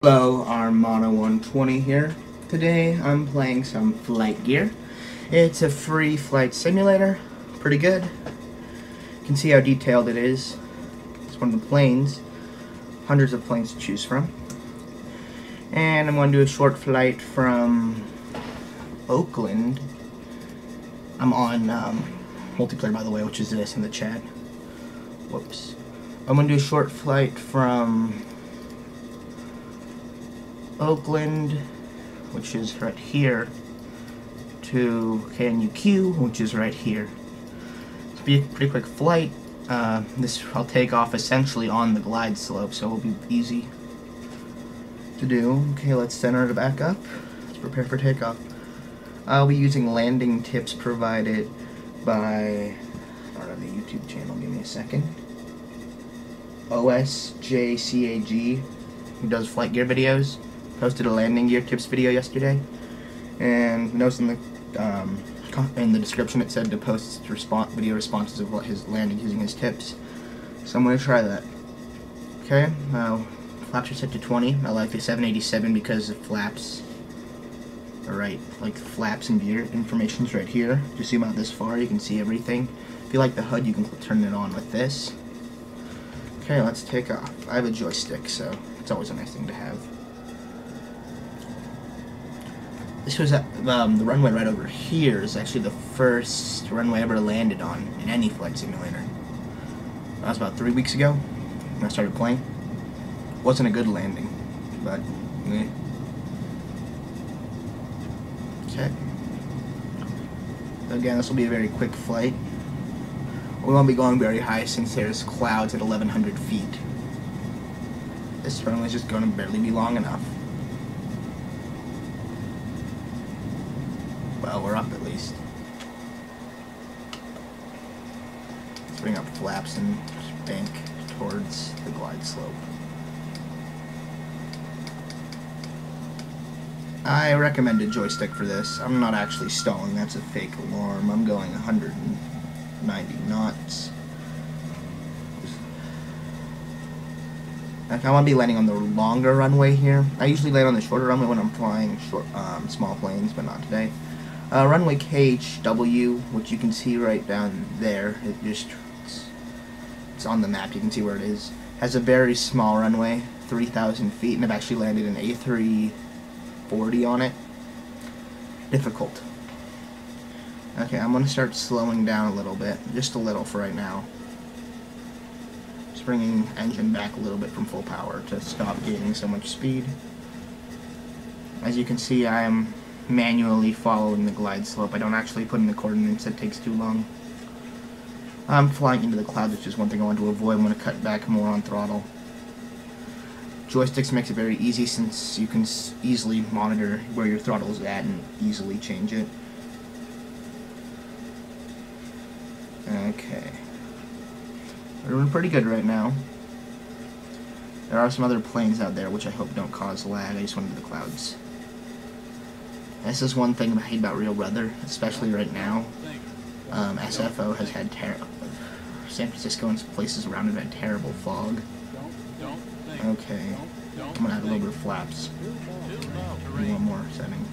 Hello, Armada 120 here. Today I'm playing some FlightGear. It's a free flight simulator, pretty good. You can see how detailed it is. It's one of the planes, hundreds of planes to choose from. And I'm going to do a short flight from Oakland. I'm on multiplayer, by the way, which is this in the chat. Whoops. I'm going to do a short flight from Oakland, which is right here, to KNUQ, which is right here. It'll be a pretty quick flight. I'll take off essentially on the glide slope, so it'll be easy to do. Okay, let's center it back up. Let's prepare for takeoff. I'll be using landing tips provided by part of the YouTube channel. Give me a second. osjcag, who does flight gear videos, posted a landing gear tips video yesterday, and notice in the description it said to post video responses of what his landing using his tips. So I'm going to try that. Okay, flaps are set to 20. I like the 787 because the flaps are right, like flaps and gear information's right here. Just zoom out this far, you can see everything. If you like the HUD, you can turn it on with this. Okay, let's take off. I have a joystick, so it's always a nice thing to have. This was at the runway right over here is actually the first runway I ever landed on in any flight simulator. That was about 3 weeks ago when I started playing. Wasn't a good landing, but okay. Again, this will be a very quick flight. We won't be going very high since there's clouds at 1,100 feet. This runway is just going to barely be long enough. Well, we're up at least. Let's bring up flaps and bank towards the glide slope. I recommend a joystick for this. I'm not actually stalling, that's a fake alarm. I'm going 190 knots. Okay, I want to be landing on the longer runway here. I usually land on the shorter runway when I'm flying small planes, but not today. Runway KHW, which you can see right down there, it's on the map, you can see where it is, has a very small runway, 3,000 feet, and I've actually landed an A340 on it. Difficult. Okay, I'm going to start slowing down a little bit, just a little for right now. Just bringing engine back a little bit from full power to stop gaining so much speed. As you can see, I am manually following the glide slope. I don't actually put in the coordinates, it takes too long. I'm flying into the clouds, which is one thing I want to avoid. I'm going to cut back more on throttle. Joysticks makes it very easy since you can easily monitor where your throttle is at and easily change it. Okay. We're doing pretty good right now. There are some other planes out there which I hope don't cause lag. I just went into the clouds. This is one thing I hate about real weather, especially right now. SFO has had San Francisco and places around it have had terrible fog. Okay, I'm gonna add a little bit of flaps. Do one more setting.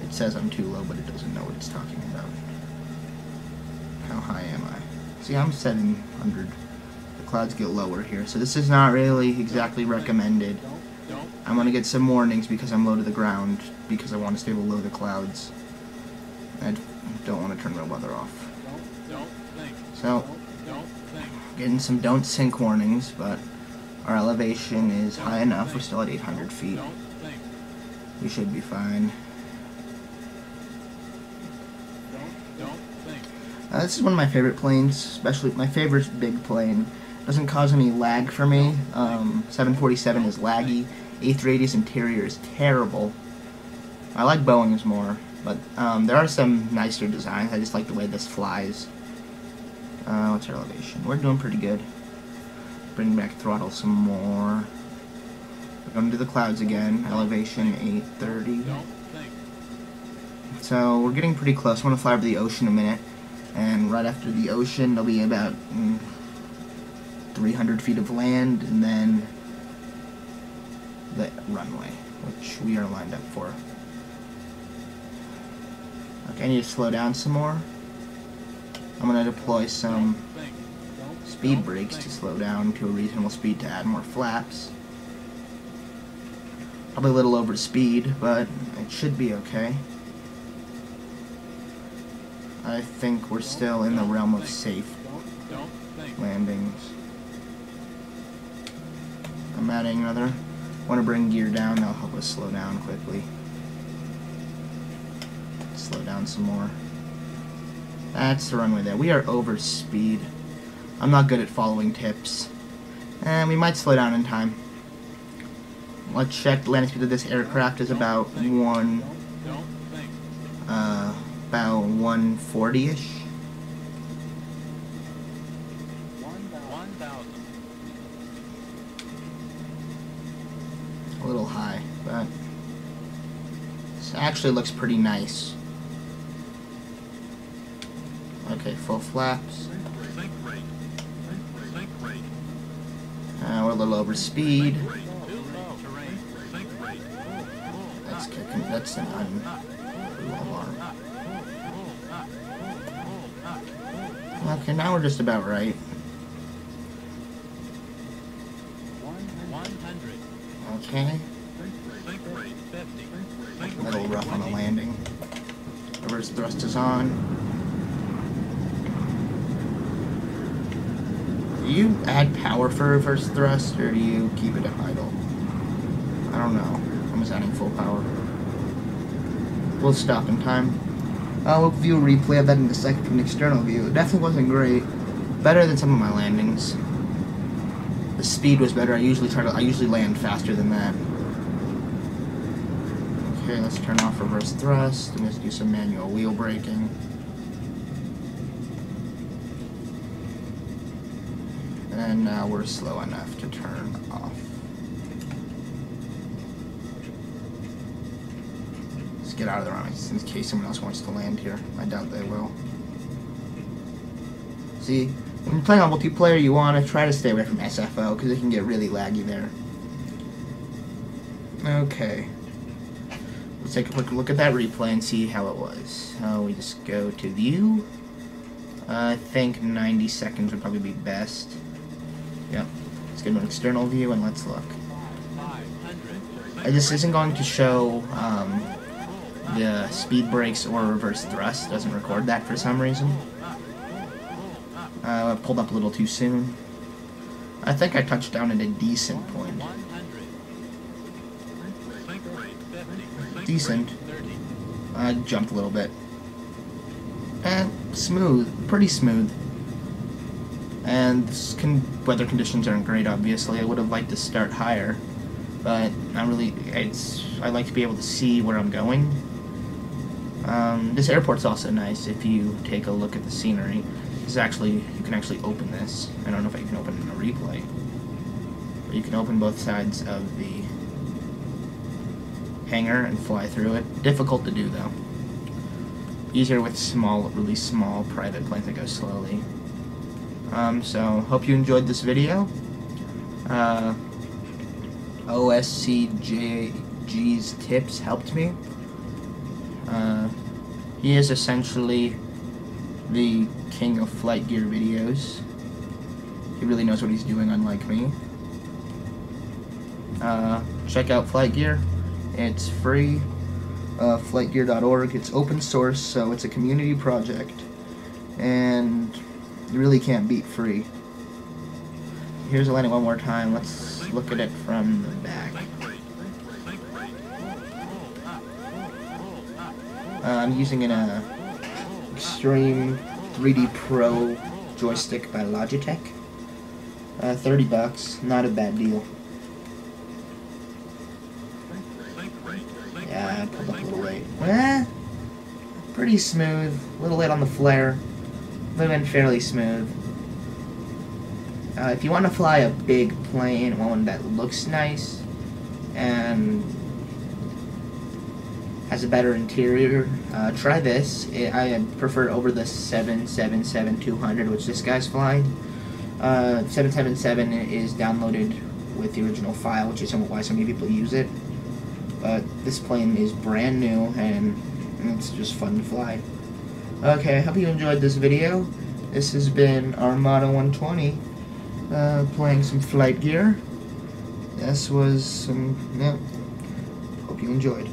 It says I'm too low, but it doesn't know what it's talking about. How high am I? See, I'm setting 100. The clouds get lower here, so this is not really exactly recommended. I'm going to get some warnings because I'm low to the ground, because I want to stay below the clouds. I don't want to turn real weather off. So, getting some don't sink warnings, but our elevation is high enough. We're still at 800 feet. We should be fine. This is one of my favorite planes, especially my favorite big plane. Doesn't cause any lag for me. 747 is laggy. A380's interior is terrible. I like Boeing's more, but there are some nicer designs. I just like the way this flies. What's our elevation? We're doing pretty good. Bring back throttle some more. We're going to the clouds again. Elevation 830. So we're getting pretty close. I want to fly over the ocean in a minute. And right after the ocean, there'll be about 300 feet of land, and then the runway, which we are lined up for. Okay, I need to slow down some more. I'm going to deploy some speed brakes to slow down to a reasonable speed to add more flaps. Probably a little over speed, but it should be okay. I think we're still in the realm of safe landings. I'm adding another. I want to bring gear down, that'll help us slow down quickly. Slow down some more. That's the runway there. We are over speed. I'm not good at following tips. And we might slow down in time. Let's check the landing speed of this aircraft is about 140-ish. A little high, but this actually looks pretty nice. Okay, full flaps. We're a little over speed. That's kicking. That's an alarm. Okay, now we're just about right. Okay. A little rough on the landing. Reverse thrust is on. Do you add power for reverse thrust, or do you keep it at idle? I don't know. I'm just adding full power. We'll stop in time. We'll view a replay of that in a second from the external view. It definitely wasn't great. Better than some of my landings. The speed was better. I usually land faster than that. Okay, let's turn off reverse thrust and just do some manual wheel braking. And now we're slow enough to turn off. Let's get out of the runway in case someone else wants to land here. I doubt they will. See, when you're playing on multiplayer, you want to try to stay away from SFO because it can get really laggy there. Okay. Let's take a quick look at that replay and see how it was. We just go to view. I think 90 seconds would probably be best. Yep. Let's get an external view and let's look. This isn't going to show the speed brakes or reverse thrust. It doesn't record that for some reason. I pulled up a little too soon. I think I touched down at a decent point. Decent. I jumped a little bit. Smooth. Pretty smooth. And weather conditions aren't great, obviously. I would have liked to start higher, but I like to be able to see where I'm going. This airport's also nice if you take a look at the scenery. You can actually open this. I don't know if you can open it in a replay, but you can open both sides of the hangar and fly through it. Difficult to do though. Easier with really small private planes that go slowly. So hope you enjoyed this video. osjcag's tips helped me. He is essentially the king of flight gear videos. He really knows what he's doing, unlike me. Check out FlightGear. It's free. FlightGear.org. It's open source, so it's a community project, and you really can't beat free. Here's the landing one more time. Let's look at it from the back. I'm using an Extreme 3D Pro joystick by Logitech. $30, not a bad deal. Yeah, I pulled up a little late. Pretty smooth. A little late on the flare. But been fairly smooth. If you want to fly a big plane, one that looks nice and has a better interior, try this. I prefer it over the 777-200, which this guy's flying. 777 is downloaded with the original file, which is why so many people use it. But this plane is brand new, and it's just fun to fly. Okay, I hope you enjoyed this video. This has been Armada 120, playing some FlightGear. This was some, hope you enjoyed.